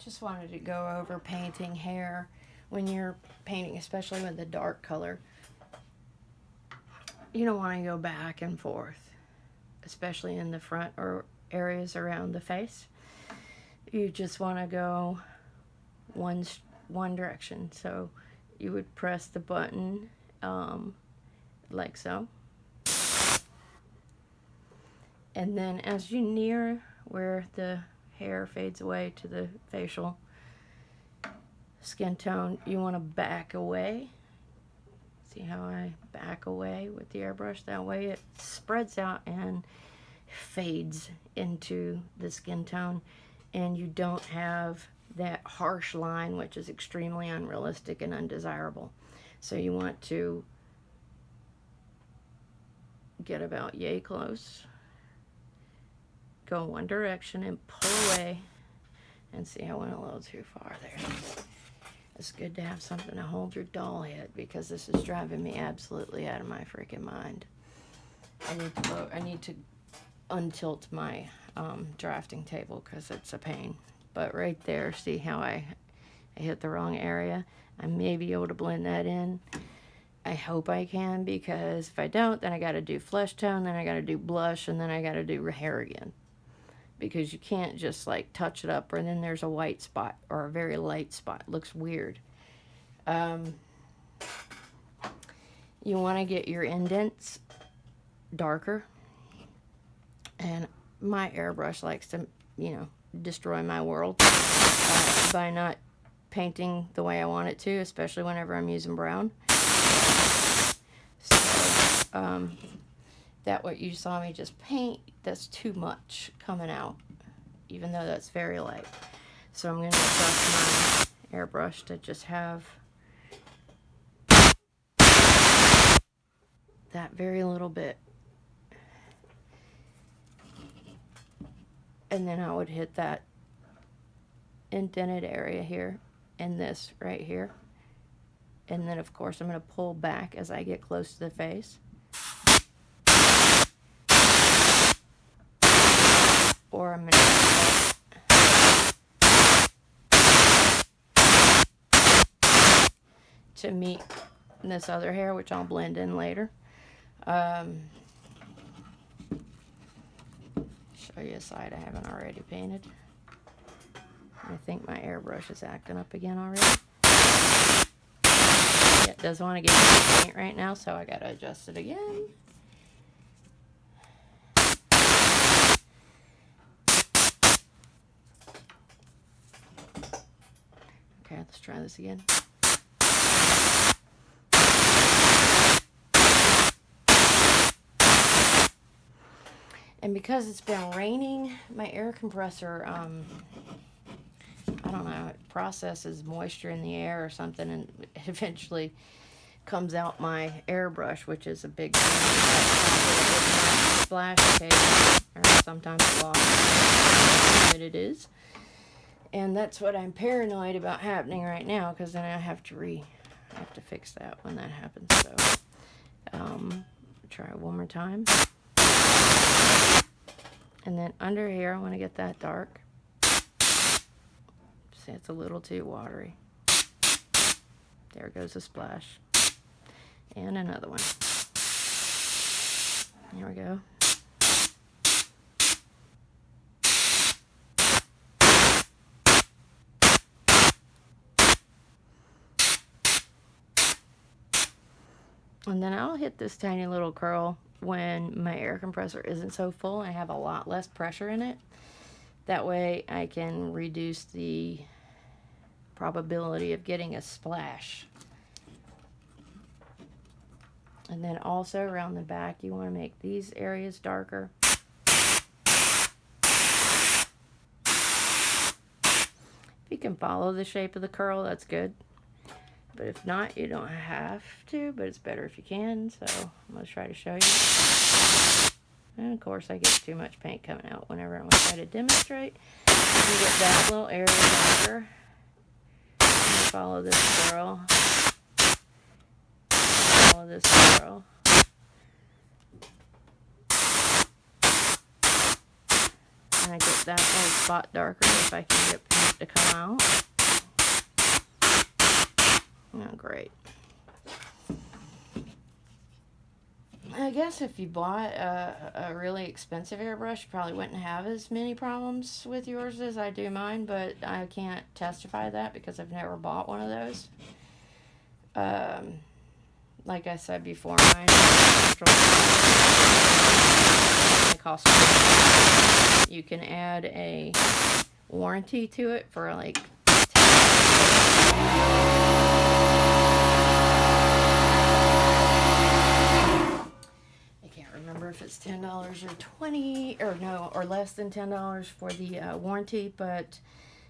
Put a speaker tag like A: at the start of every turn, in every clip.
A: Just wanted to go over painting hair when you're painting, especially with a dark color. You don't want to go back and forth, especially in the front or areas around the face. You just want to go one direction. So you would press the button like so. And then as you near where the hair fades away to the facial skin tone, you want to back away. See how I back away with the airbrush? That way it spreads out and fades into the skin tone, and you don't have that harsh line, which is extremely unrealistic and undesirable. So you want to get about yay close, go one direction and pull away, and see I went a little too far there. It's good to have something to hold your doll head, because this is driving me absolutely out of my freaking mind. I need to untilt my drafting table because it's a pain. But right there, see how I hit the wrong area? I may be able to blend that in. I hope I can, because if I don't, then I got to do flesh tone, then I got to do blush, and then I got to do hair again. Because you can't just like touch it up, or then there's a white spot or a very light spot. It looks weird. You want to get your indents darker, and my airbrush likes to, you know, destroy my world by not painting the way I want it to, especially whenever I'm using brown. So that what you saw me just paint, that's too much coming out, even though that's very light. So I'm going to adjust my airbrush to just have that very little bit. And then I would hit that indented area here and this right here. And then of course I'm going to pull back as I get close to the face. Or I'm going to meet this other hair, which I'll blend in later. Show you a side I haven't already painted. I think my airbrush is acting up again already. Yeah, it doesn't want to get me paint right now, so I gotta adjust it again. Okay, let's try this again. And because it's been raining, my air compressor, I don't know, it processes moisture in the air or something, and it eventually comes out my airbrush, which is a big splash case, or sometimes lost, but it is. And that's what I'm paranoid about happening right now, because then I have to fix that when that happens. So, try it one more time. And then under here, I want to get that dark. See, it's a little too watery. There goes a splash. And another one. There we go. And then I'll hit this tiny little curl when my air compressor isn't so full and I have a lot less pressure in it. That way I can reduce the probability of getting a splash. And then also around the back, you want to make these areas darker. If you can follow the shape of the curl, that's good. But if not, you don't have to, but it's better if you can. So I'm going to try to show you. And of course I get too much paint coming out whenever I want to try to demonstrate. You get that little area darker. Follow this curl. Follow this curl. kind of get that little spot darker if I can get paint to come out. Oh, great. I guess if you bought a really expensive airbrush, you probably wouldn't have as many problems with yours as I do mine, but I can't testify to that because I've never bought one of those. Like I said before, mine cost $20. You can add a warranty to it for like remember if it's $10 or $20 or no, or less than $10 for the warranty, but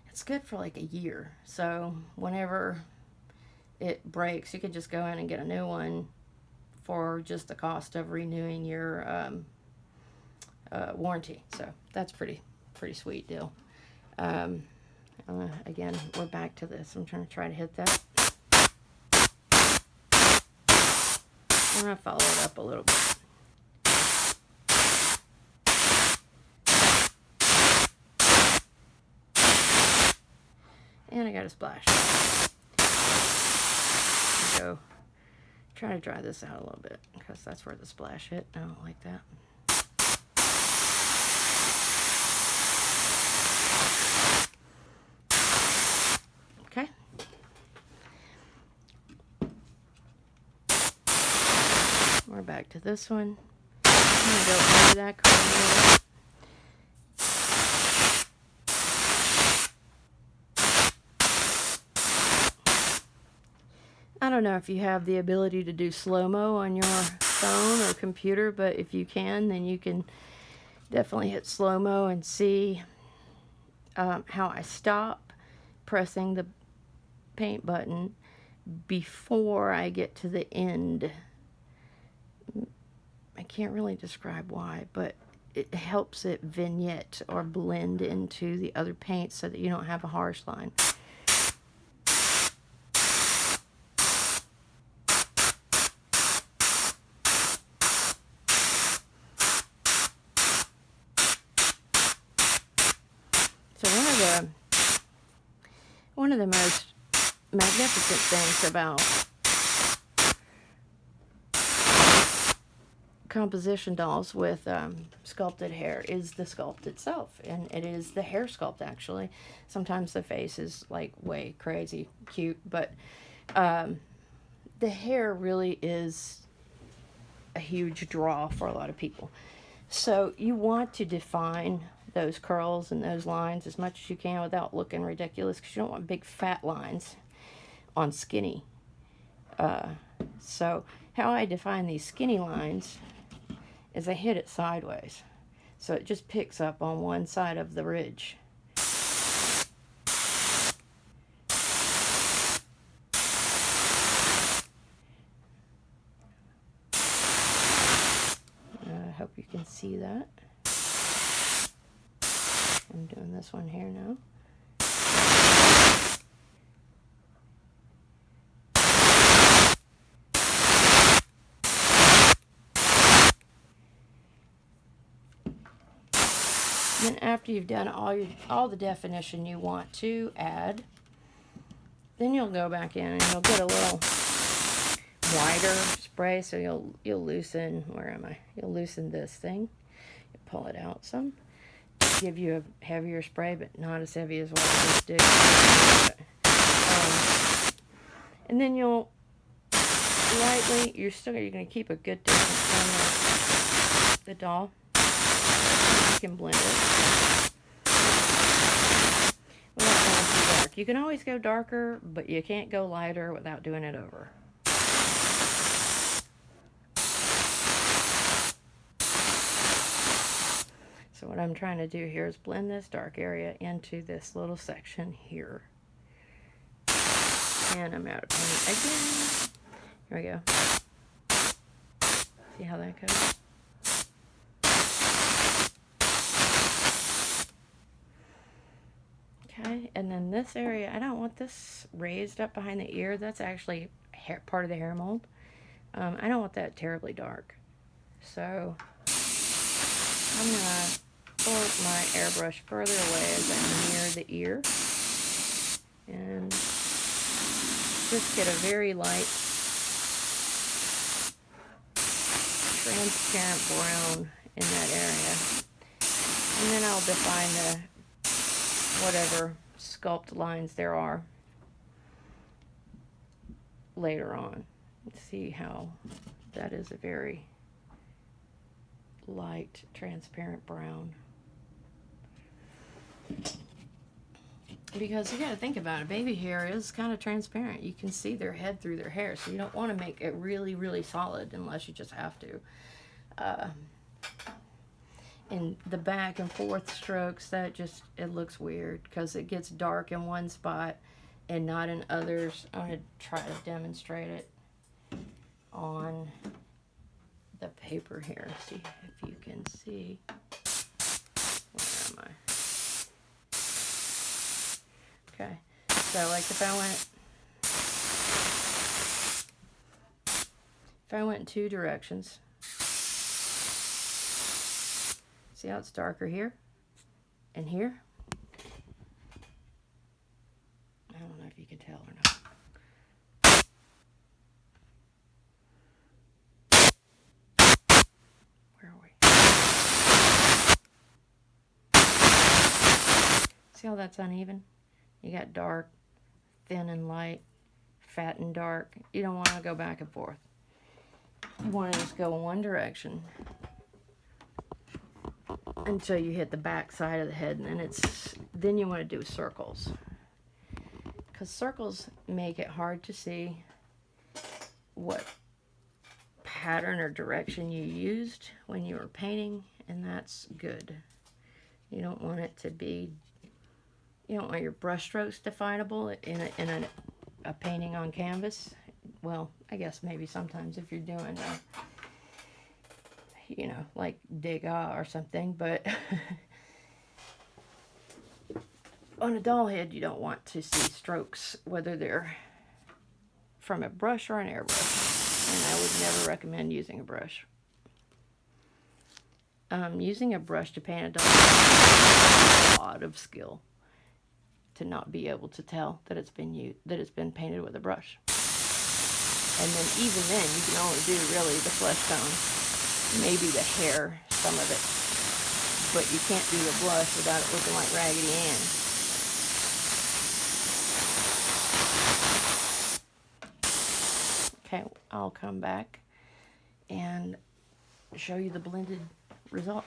A: it's good for like a year. So whenever it breaks, you could just go in and get a new one for just the cost of renewing your warranty. So that's pretty sweet deal. Again, we're back to this. I'm trying to hit that. I'm gonna follow it up a little bit. And I got a splash. So try to dry this out a little bit because that's where the splash hit. I don't like that. Okay. We're back to this one. I'm gonna go under that corner. I don't know if you have the ability to do slow-mo on your phone or computer, but if you can, then you can definitely hit slow-mo and see how I stop pressing the paint button before I get to the end. I can't really describe why, but it helps it vignette or blend into the other paint so that you don't have a harsh line. One of the most magnificent things about composition dolls with sculpted hair is the sculpt itself, and it is the hair sculpt actually. Sometimes the face is like way crazy cute, but the hair really is a huge draw for a lot of people. So you want to define those curls and those lines as much as you can without looking ridiculous, because you don't want big fat lines on skinny. So how I define these skinny lines is I hit it sideways, so it just picks up on one side of the ridge. I hope you can see that. I'm doing this one here now. Then after you've done all the definition you want to add, then you'll go back in and you'll get a little wider spray, so you'll loosen, where am I? You'll loosen this thing. You pull it out some. Give you a heavier spray, but not as heavy as what I just did. And then you'll lightly, you're going to keep a good distance from the doll. You can blend it without going too dark. You can always go darker, but you can't go lighter without doing it over. So what I'm trying to do here is blend this dark area into this little section here. And I'm out of paint again. Here we go. See how that goes? Okay, and then this area, I don't want this raised up behind the ear. That's actually part of the hair mold. I don't want that terribly dark. So I'm going to pull my airbrush further away as I near the ear. And just get a very light, transparent brown in that area. And then I'll define the whatever sculpt lines there are later on. Let's see how that is a very light, transparent brown. Because you got to think about it, baby hair is kind of transparent. You can see their head through their hair, so you don't want to make it really, really solid unless you just have to. And the back and forth strokes, that just, it looks weird because it gets dark in one spot and not in others. I'm going to try to demonstrate it on the paper here. See if you can see. Where am I? Okay, so like if I went in two directions, see how it's darker here and here? I don't know if you can tell or not. Where are we? See how that's uneven? You got dark, thin and light, fat and dark. You don't want to go back and forth. You want to just go in one direction until you hit the back side of the head, and then you want to do circles. Because circles make it hard to see what pattern or direction you used when you were painting, and that's good. You don't want it to be, you don't want your brush strokes definable in a painting on canvas. Well, I guess maybe sometimes if you're doing you know, like Degas or something, but on a doll head, you don't want to see strokes, whether they're from a brush or an airbrush. And I would never recommend using a brush. Using a brush to paint a doll is a lot of skill to not be able to tell that it's been painted with a brush. And then even then, you can only do really the flesh tone, maybe the hair, some of it, but you can't do the blush without it looking like Raggedy Ann. Okay, I'll come back and show you the blended result.